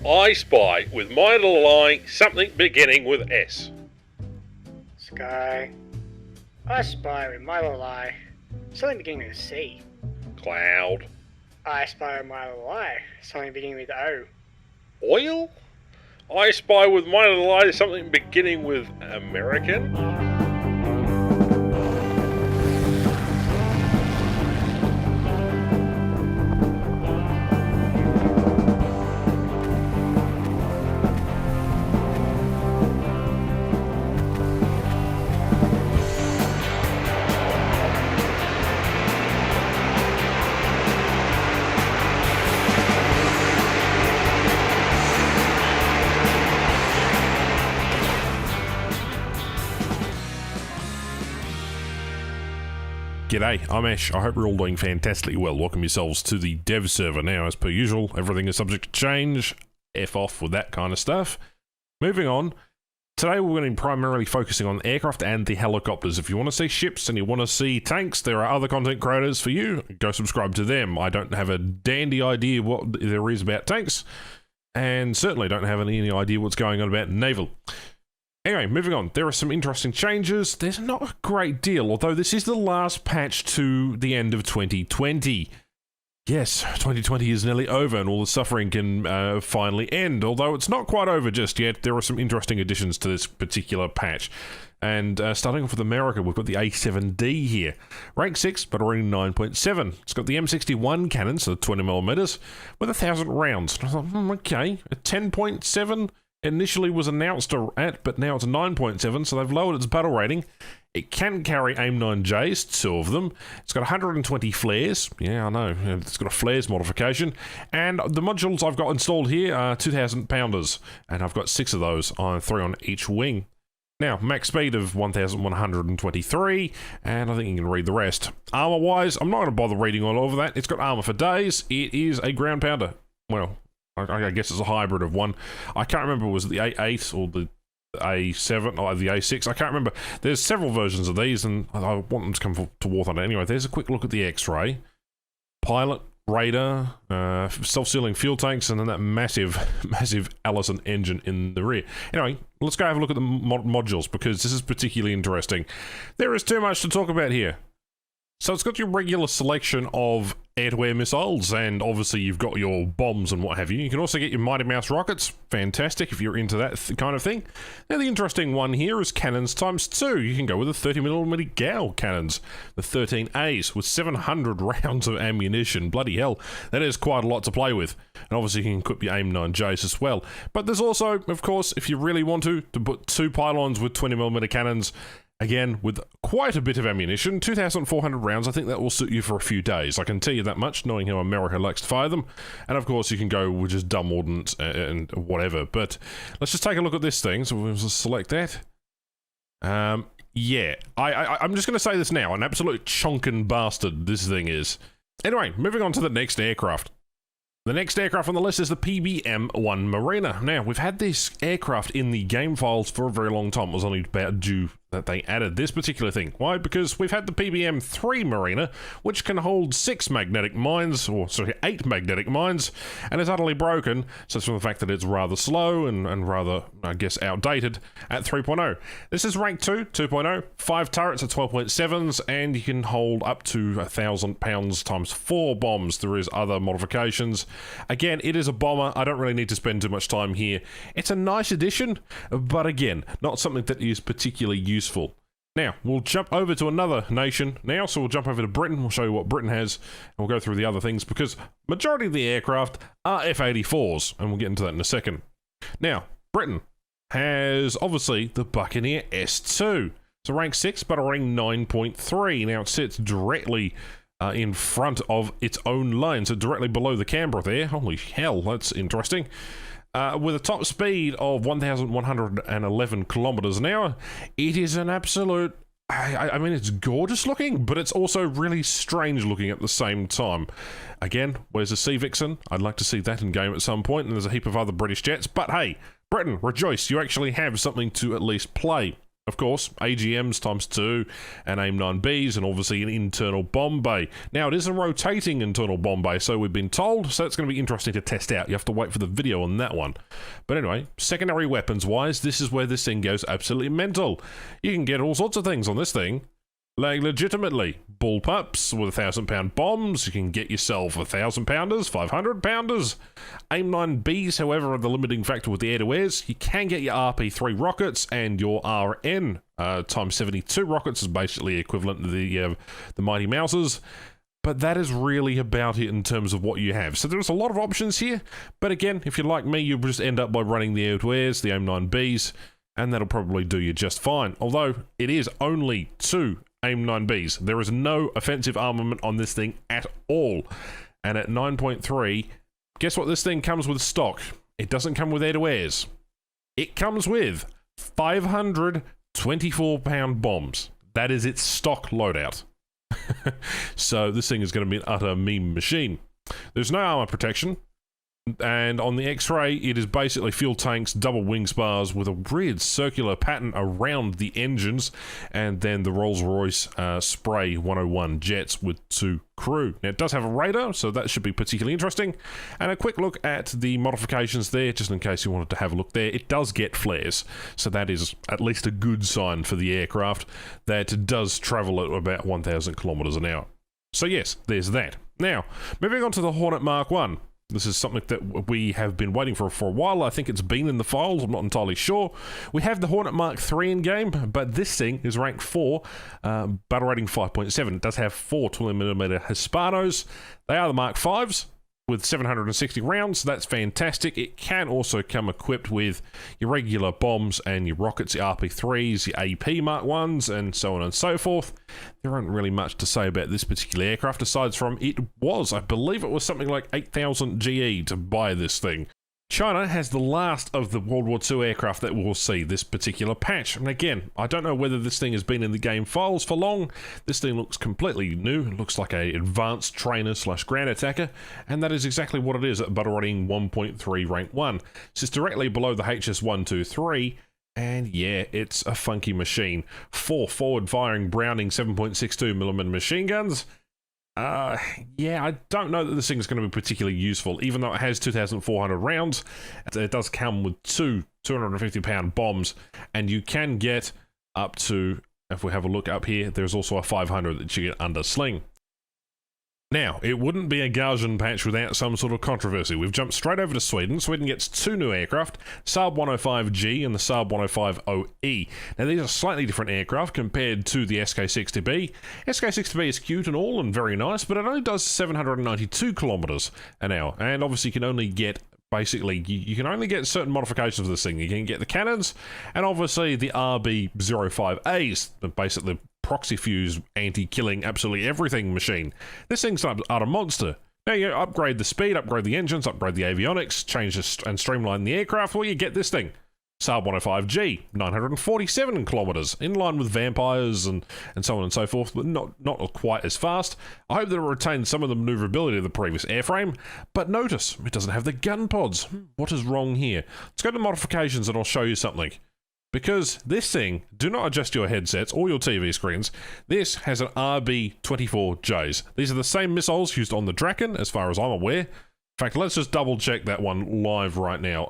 I spy with my little eye something beginning with S. Sky. I spy with my little eye something beginning with C. Cloud. I spy with my little eye something beginning with O. Oil. I spy with my little eye something beginning with American. G'day, I'm Ash. I hope you're all doing fantastically well. Welcome yourselves to the dev server. Now, as per usual, everything is subject to change. F off with that kind of stuff. Moving on. Today we're going to be primarily focusing on aircraft and the helicopters. If you want to see ships and you want to see tanks, there are other content creators for you. Go subscribe to them. I don't have a dandy idea what there is about tanks, and certainly don't have any idea what's going on about naval. Anyway, moving on. There are some interesting changes. There's not a great deal, although this is the last patch to the end of 2020. Yes, 2020 is nearly over and all the suffering can finally end, although it's not quite over just yet. There are some interesting additions to this particular patch. And starting off with America, we've got the A7D here. Rank 6, but already 9.7. It's got the M61 cannon, so 20mm, with 1,000 rounds. And I thought, okay, a 10.7 initially was announced at, but now it's a 9.7, so they've lowered its battle rating. It can carry AIM-9Js, 2 of them. It's got 120 flares. Yeah, I know. It's got a flares modification. And the modules I've got installed here are 2,000 pounders. And I've got 6 of those, 3 on each wing. Now, max speed of 1,123, and I think you can read the rest. Armor-wise, I'm not going to bother reading all over that. It's got armor for days. It is a ground pounder. Well, I guess it's a hybrid of one. I can't remember, was it the A8 or the A7 or the A6? I can't remember. There's several versions of these, and I want them to come to Warthog. Anyway, there's a quick look at the X-ray. Pilot, radar, self-sealing fuel tanks, and then that massive Allison engine in the rear. Anyway, let's go have a look at the modules, because this is particularly interesting. There is too much to talk about here. So it's got your regular selection of air-to-air missiles, and obviously you've got your bombs and what have you. You can also get your Mighty Mouse rockets. Fantastic if you're into that kind of thing. Now the interesting one here is cannons times 2. You can go with the 30mm Gal cannons, the 13As, with 700 rounds of ammunition. Bloody hell, that is quite a lot to play with. And obviously you can equip your AIM-9Js as well. But there's also, of course, if you really want to put 2 pylons with 20mm cannons. Again, with quite a bit of ammunition, 2,400 rounds. I think that will suit you for a few days. I can tell you that much, knowing how America likes to fire them. And of course, you can go with just dumb ordnance and whatever. But let's just take a look at this thing. So we'll just select that. Yeah, I'm just going to say this now. An absolute chonkin' bastard this thing is. Anyway, moving on to the next aircraft. The next aircraft on the list is the PBM-1 Mariner. Now, we've had this aircraft in the game files for a very long time. It was only about due that they added this particular thing. Why? Because we've had the PBM-3 Mariner, which can hold 6 magnetic mines, or sorry, 8 magnetic mines, and is utterly broken, such from the fact that it's rather slow and rather, I guess, outdated at 3.0. This is rank 2, 2.0, 5 turrets at 12.7s, and you can hold up to 1,000 pounds times 4 bombs. There is other modifications. Again, it is a bomber. I don't really need to spend too much time here. It's a nice addition, but again, not something that is particularly useful. Now, we'll jump over to another nation now, so we'll jump over to Britain. We'll show you what Britain has, and we'll go through the other things, because majority of the aircraft are F-84s, and we'll get into that in a second. Now, Britain has, obviously, the Buccaneer S2. It's a rank 6, but a rank 9.3. Now, it sits directly in front of its own lane, so directly below the Canberra there. Holy hell, that's interesting. With a top speed of 1,111 kilometers an hour, it is an absolute... I mean, it's gorgeous looking, but it's also really strange looking at the same time. Again, where's the Sea Vixen? I'd like to see that in game at some point, and there's a heap of other British jets, but hey, Britain, rejoice, you actually have something to at least play. Of course, AGMs times 2 and AIM-9Bs, and obviously an internal bomb bay. Now, it is a rotating internal bomb bay, so we've been told, so it's going to be interesting to test out. You have to wait for the video on that one. But anyway, secondary weapons-wise, this is where this thing goes absolutely mental. You can get all sorts of things on this thing. Like, legitimately, bullpups with 1,000-pound bombs. You can get yourself 1,000-pounders, 500-pounders. AIM-9Bs, however, are the limiting factor with the air-to-airs. You can get your RP-3 rockets, and your RN times 72 rockets is basically equivalent to the Mighty Mouses. But that is really about it in terms of what you have. So there's a lot of options here. But again, if you're like me, you'll just end up by running the air-to-airs, the AIM-9Bs, and that'll probably do you just fine. Although, it is only 2 AIM-9Bs. There is no offensive armament on this thing at all. And at 9.3, guess what this thing comes with stock? It doesn't come with air-to-airs. It comes with 500 24-pound bombs. That is its stock loadout. So this thing is going to be an utter meme machine. There's no armor protection. And on the X-ray, it is basically fuel tanks, double wing spars with a weird circular pattern around the engines, and then the Rolls-Royce Spray 101 jets with 2 crew. Now, it does have a radar, so that should be particularly interesting. And a quick look at the modifications there, just in case you wanted to have a look there. It does get flares, so that is at least a good sign for the aircraft that it does travel at about 1,000 kilometers an hour. So yes, there's that. Now, moving on to the Hornet Mark 1. This is something that we have been waiting for a while. I think it's been in the files. I'm not entirely sure. We have the Hornet Mark 3 in game, but this thing is ranked 4, battle rating 5.7. It does have 4 20mm Hispanos. They are the Mark 5s with 760 rounds. That's fantastic. It can also come equipped with your regular bombs and your rockets, your RP-3s, your AP Mark 1s, and so on and so forth. There aren't really much to say about this particular aircraft, aside from I believe it was something like 8,000 GE to buy this thing. China has the last of the World War II aircraft that will see this particular patch. And again, I don't know whether this thing has been in the game files for long. This thing looks completely new. It looks like an advanced trainer / ground attacker. And that is exactly what it is at battle rating 1.3 rank 1. It's directly below the HS-123. And yeah, it's a funky machine. 4 forward-firing Browning 7.62mm machine guns. Yeah, I don't know that this thing is going to be particularly useful, even though it has 2,400 rounds. It does come with 2 250-pound bombs, and you can get up to, if we have a look up here, there's also a 500 that you get under sling. Now, it wouldn't be a Gaussian patch without some sort of controversy. We've jumped straight over to Sweden. Sweden gets 2 new aircraft, Saab 105G and the Saab 105OE. Now, these are slightly different aircraft compared to the SK60B. SK60B is cute and all and very nice, but it only does 792 kilometers an hour. And obviously, you can only get you can only get certain modifications of this thing. You can get the cannons, and obviously the RB-05As, basically proxy fuse, anti-killing, absolutely everything machine. This thing's an utter monster. Now you upgrade the speed, upgrade the engines, upgrade the avionics, change and streamline the aircraft, well, you get this thing. Saab 105G, 947 kilometers, in line with Vampires and so on and so forth, but not quite as fast. I hope that it retains some of the maneuverability of the previous airframe, but notice, it doesn't have the gun pods. What is wrong here? Let's go to modifications and I'll show you something. Because this thing, do not adjust your headsets or your TV screens. This has an RB-24Js. These are the same missiles used on the Draken, as far as I'm aware. In fact, let's just double check that one live right now.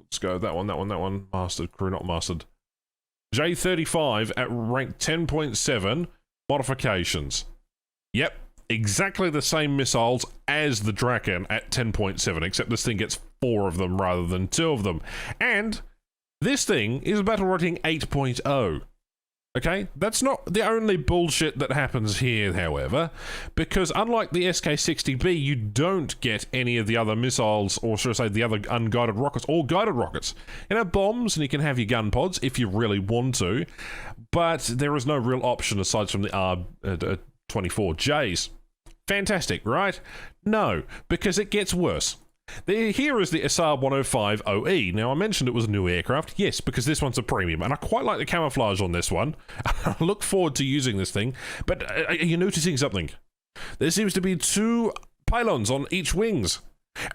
Let's go that one. Mastered, crew not mastered. J35 at rank 10.7, modifications. Yep, exactly the same missiles as the Draken at 10.7, except this thing gets 4 of them rather than 2 of them. And this thing is battle rating 8.0. Okay, that's not the only bullshit that happens here, however, because unlike the SK60B, you don't get any of the other missiles, or should I say the other unguided rockets, or guided rockets. You know, bombs, and you can have your gun pods if you really want to, but there is no real option aside from the R-24Js. Fantastic, right? No, because it gets worse. Here is the Saab 105OE. Now, I mentioned it was a new aircraft. Yes, because this one's a premium, and I quite like the camouflage on this one. I look forward to using this thing, but are you noticing something? There seems to be 2 pylons on each wings.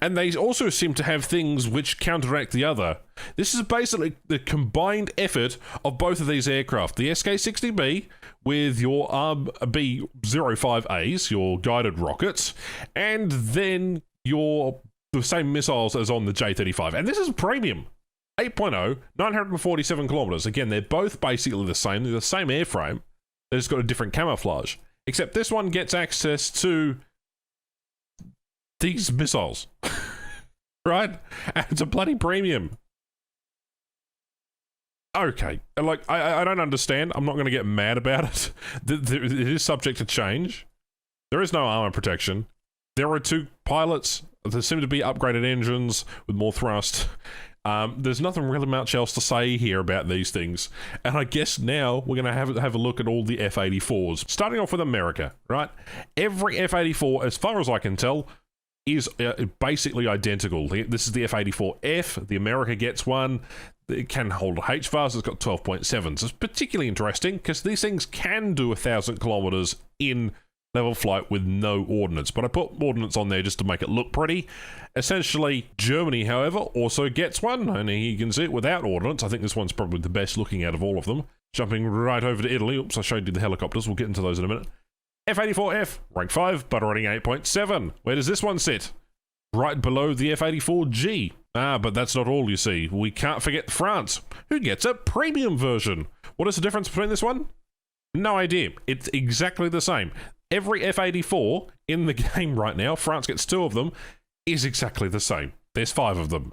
And they also seem to have things which counteract the other. This is basically the combined effort of both of these aircraft. The SK-60B with your B-05As, your guided rockets, and then the same missiles as on the J-35. And this is premium. 8.0, 947 kilometers. Again, they're both basically the same. They're the same airframe. They've just got a different camouflage. Except this one gets access to these missiles. Right? And it's a bloody premium. Okay. Like, I don't understand. I'm not going to get mad about it. It is subject to change. There is no armor protection. There are 2 pilots. There seem to be upgraded engines with more thrust. There's nothing really much else to say here about these things. And I guess now we're going to have a look at all the F-84s. Starting off with America, right? Every F-84, as far as I can tell, is basically identical. This is the F-84F. The America gets one. It can hold a HVAS. It's got 12.7. So it's particularly interesting because these things can do 1,000 kilometers in level flight with no ordnance, but I put ordnance on there just to make it look pretty. Essentially, Germany, however, also gets one, and you can see it without ordnance. I think this one's probably the best looking out of all of them. Jumping right over to Italy. Oops, I showed you the helicopters. We'll get into those in a minute. F-84F, rank 5, but rating 8.7. Where does this one sit? Right below the F-84G. But that's not all, you see. We can't forget France, who gets a premium version. What is the difference between this one? No idea. It's exactly the same. Every F-84 in the game right now, France gets 2 of them, is exactly the same. There's 5 of them.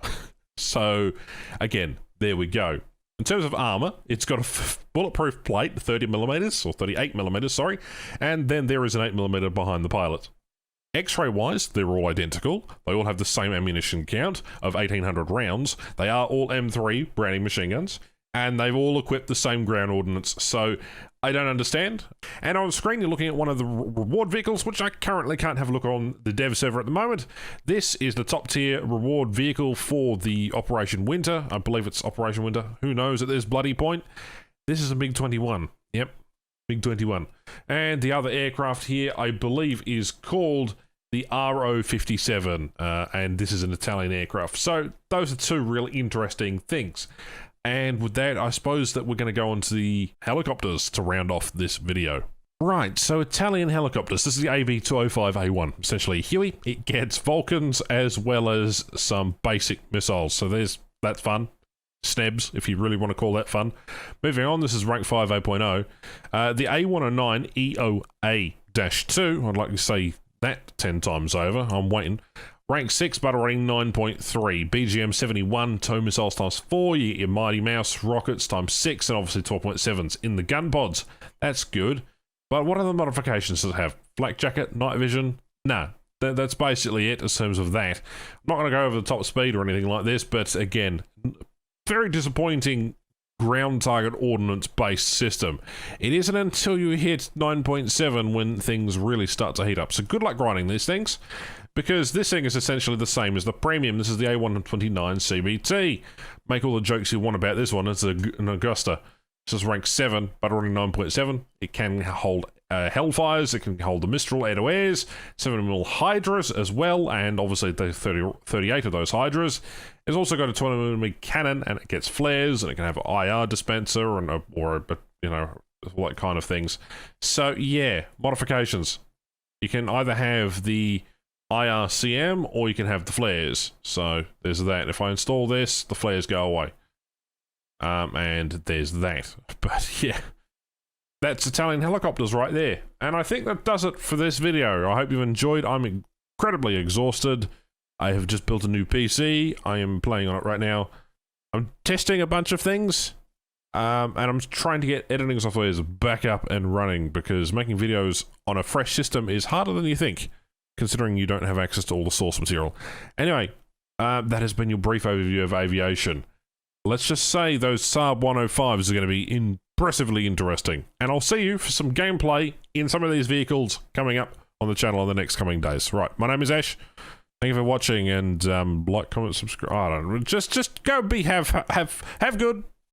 So, again, there we go. In terms of armor, it's got a bulletproof plate, 30mm, or 38mm, sorry, and then there is an 8mm behind the pilot. X-ray wise, they're all identical. They all have the same ammunition count of 1,800 rounds. They are all M3 Browning machine guns, and they've all equipped the same ground ordnance, so I don't understand. And on screen, you're looking at one of the reward vehicles, which I currently can't have a look on the dev server at the moment. This is the top tier reward vehicle for the Operation Winter. I believe it's Operation Winter. Who knows at this bloody point? This is a MiG-21. Yep, MiG-21. And the other aircraft here, I believe, is called the RO-57, and this is an Italian aircraft. So those are 2 really interesting things. And with that, I suppose that we're going to go on to the helicopters to round off this video. Right, so Italian helicopters. This is the AV205A1, essentially a Huey. It gets Vulcans as well as some basic missiles. So that's fun. Snebs, if you really want to call that fun. Moving on, this is rank 5 8.0. The A109 EOA-2, I'd like to say that 10 times over. I'm waiting. Rank 6, battle rating 9.3, BGM 71, tow missiles times 4, you get your Mighty Mouse rockets times 6, and obviously 12.7s in the gun pods. That's good. But what other modifications does it have? Flak jacket, night vision? Nah, that's basically it in terms of that. I'm not going to go over the top speed or anything like this, but again, very disappointing ground target ordnance based system. It isn't until you hit 9.7 when things really start to heat up. So good luck grinding these things, because this thing is essentially the same as the premium. This is the A129 CBT. Make all the jokes you want about this one. It's an Augusta. This is rank 7, but running 9.7. It can hold Hellfires, it can hold the Mistral air-to-airs, 7mm Hydras as well, and obviously the 38 of those Hydras. It's also got a 20mm cannon, and it gets flares, and it can have an IR dispenser, and all that kind of things. So yeah, modifications. You can either have the IRCM, or you can have the flares. So there's that. If I install this, the flares go away. And there's that. But yeah, that's Italian helicopters right there. And I think that does it for this video. I hope you've enjoyed. I'm incredibly exhausted. I have just built a new PC. I am playing on it right now. I'm testing a bunch of things. And I'm trying to get editing softwares back up and running, because making videos on a fresh system is harder than you think, considering you don't have access to all the source material. Anyway, that has been your brief overview of aviation. Let's just say those Saab 105s are going to be impressively interesting. And I'll see you for some gameplay in some of these vehicles coming up on the channel in the next coming days. Right, my name is Ash. Thank you for watching, and like, comment, subscribe. I don't know. Just go have good.